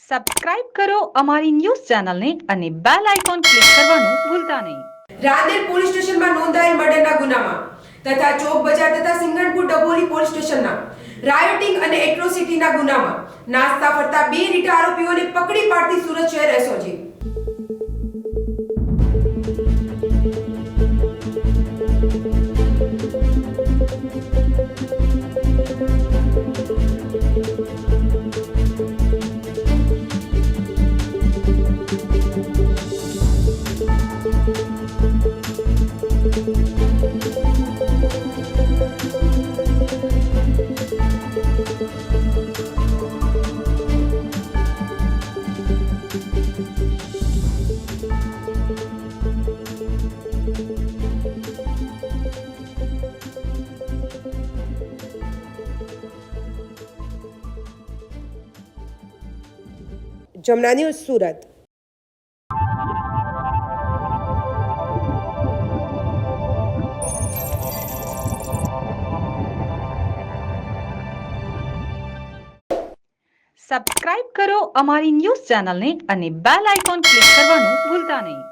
Subscribe કરો અમારી news ચેનલને અને બેલ આઇકોન ક્લિક કરવાનું ભૂલતા નહીં. રાંદેર પોલીસ સ્ટેશનમાં નોંધાયેલ મર્ડરના ગુનામાં તથા ચોક બજાર તથા સિંગણપુર ડભોલી પોલીસ સ્ટેશનના રાયોટિંગ અને એટ્રોસિટીના ગુનામાં નાસ્તા ફરતા 2 રીઢા આરોપીઓને પકડી પાડતી સુરત શહેર SOG. Jamna news Surat. Subscribe કરો અમારી ન્યૂઝ ચેનલને અને બેલ આઇકોન ક્લિક કરવાનું ભૂલતા નહીં.